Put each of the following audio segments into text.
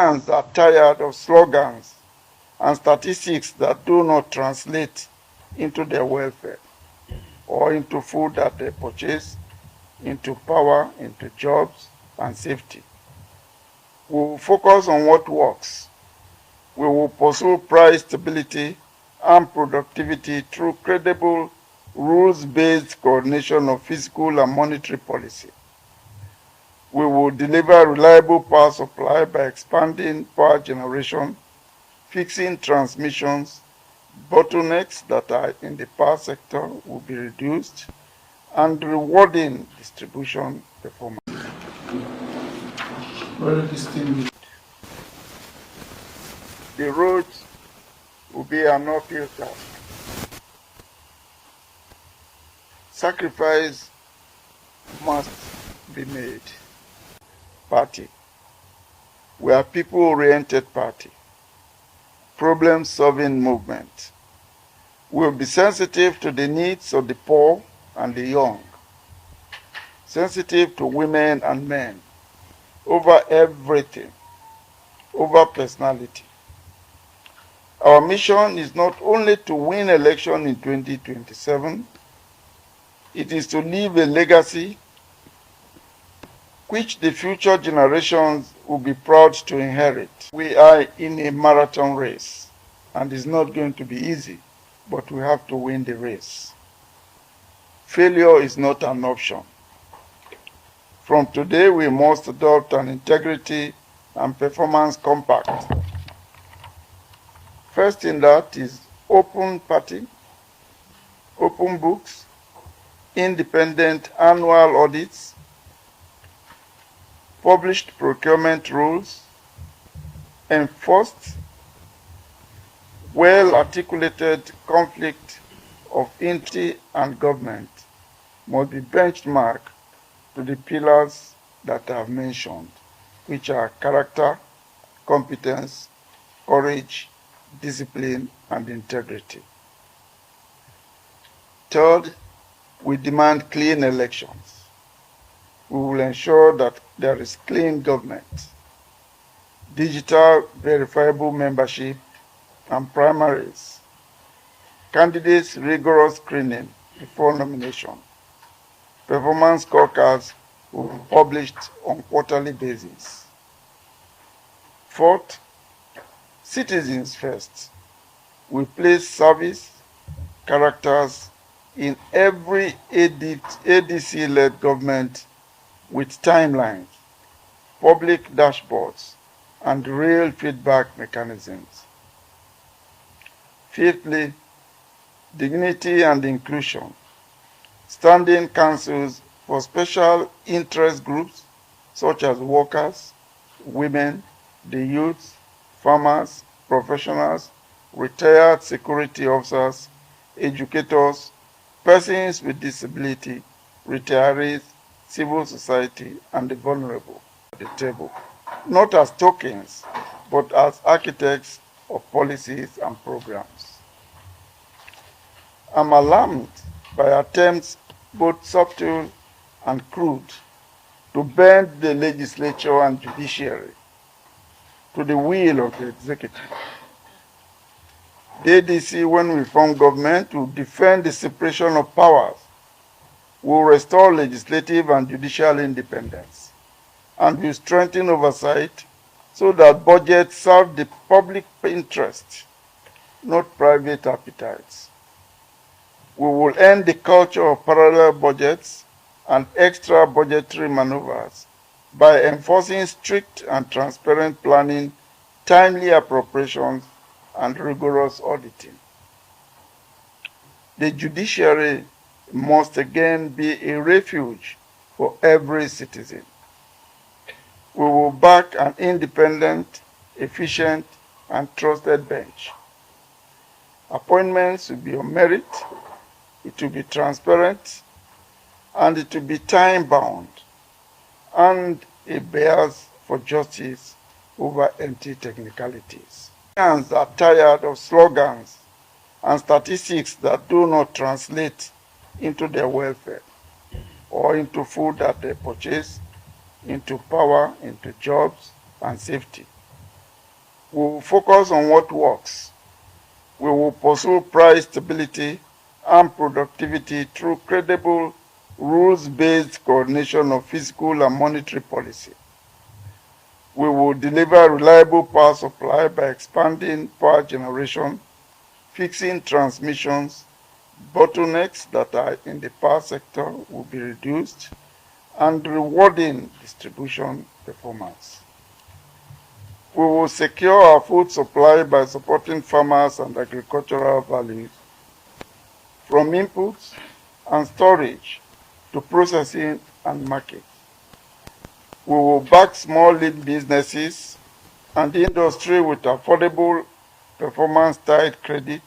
Kenyans are tired of slogans and statistics that do not translate into their welfare or into food that they purchase, into power, into jobs and safety. We will focus on what works. We will pursue price stability and productivity through credible, rules-based coordination of fiscal and monetary policy. We will deliver reliable power supply by expanding power generation, fixing transmissions, bottlenecks that are in the power sector will be reduced, and rewarding distribution performance. Very distinguished. The roads will be an uphill task. Sacrifice must be made. Party. We are people-oriented party. Problem-solving movement. We will be sensitive to the needs of the poor and the young. Sensitive to women and men. Over everything. Over personality. Our mission is not only to win election in 2027, it is to leave a legacy which the future generations will be proud to inherit. We are in a marathon race, and it's not going to be easy, but we have to win the race. Failure is not an option. From today, we must adopt an integrity and performance compact. First in that is open party, open books, independent annual audits, published procurement rules, enforced, well-articulated conflict of interest and government must be benchmarked to the pillars that I have mentioned, which are character, competence, courage, discipline, and integrity. Third, we demand clean elections. We will ensure that there is clean government, digital verifiable membership and primaries, candidates' rigorous screening before nomination. Performance scorecards will be published on quarterly basis. Fourth, citizens first. We place service, characters in every ADC-led government with timelines, public dashboards, and real feedback mechanisms. Fifthly, dignity and inclusion. Standing councils for special interest groups such as workers, women, the youth, farmers, professionals, retired security officers, educators, persons with disability, retirees, civil society, and the vulnerable at the table, not as tokens, but as architects of policies and programs. I'm alarmed by attempts, both subtle and crude, to bend the legislature and judiciary to the will of the executive. The ADC, when we form government, will defend the separation of powers, will restore legislative and judicial independence, and will strengthen oversight so that budgets serve the public interest, not private appetites. We will end the culture of parallel budgets and extra budgetary maneuvers by enforcing strict and transparent planning, timely appropriations, and rigorous auditing. The judiciary must again be a refuge for every citizen. We will back an independent, efficient, and trusted bench. Appointments will be on merit, it will be transparent, and it will be time-bound, and a bias for justice over empty technicalities. Kenyans are tired of slogans and statistics that do not translate into their welfare or into food that they purchase, into power, into jobs and safety. We will focus on what works. We will pursue price stability and productivity through credible, rules-based coordination of fiscal and monetary policy. We will deliver reliable power supply by expanding power generation, fixing transmissions, bottlenecks that are in the power sector will be reduced, and rewarding distribution performance. We will secure our food supply by supporting farmers and agricultural values, from inputs and storage to processing and market. We will back small lead businesses and industry with affordable, performance-tied credit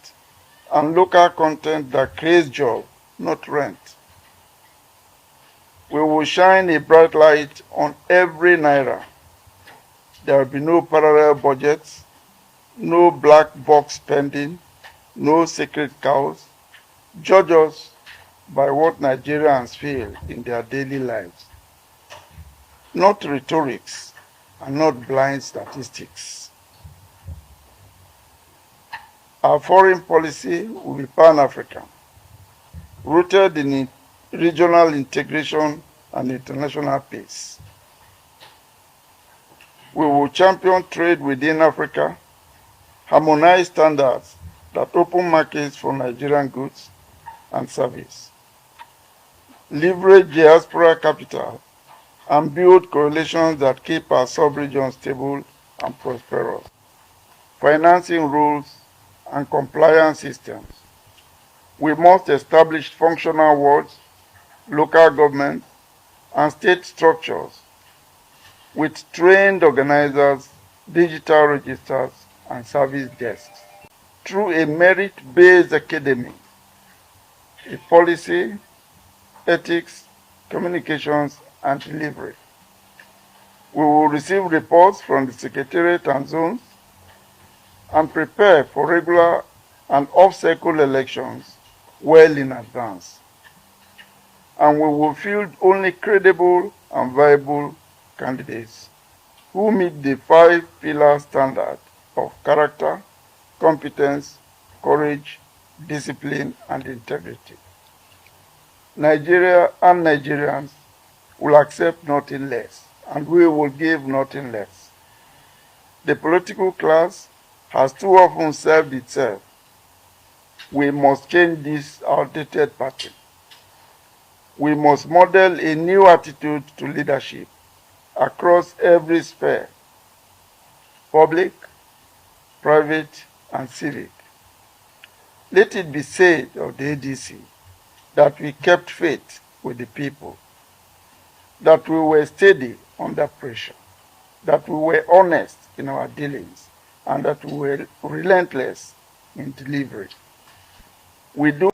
and local content that creates jobs, not rent. We will shine a bright light on every naira. There will be no parallel budgets, no black box spending, no sacred cows. Judge us by what Nigerians feel in their daily lives, not rhetorics and not blind statistics. Our foreign policy will be Pan-African, rooted in regional integration and international peace. We will champion trade within Africa, harmonize standards that open markets for Nigerian goods and service, leverage diaspora capital, and build coalitions that keep our sub-region stable and prosperous. Financing rules and compliance systems. We must establish functional wards, local governments, and state structures with trained organizers, digital registers, and service desks. Through a merit-based academy, a policy, ethics, communications, and delivery. We will receive reports from the Secretariat and zones and prepare for regular and off-cycle elections well in advance. And we will field only credible and viable candidates who meet the 5-pillar standard of character, competence, courage, discipline, and integrity. Nigeria and Nigerians will accept nothing less, and we will give nothing less. The political class has too often served itself. We must change this outdated pattern. We must model a new attitude to leadership across every sphere, public, private, and civic. Let it be said of the ADC that we kept faith with the people, that we were steady under pressure, that we were honest in our dealings, and that we were relentless in delivery. We do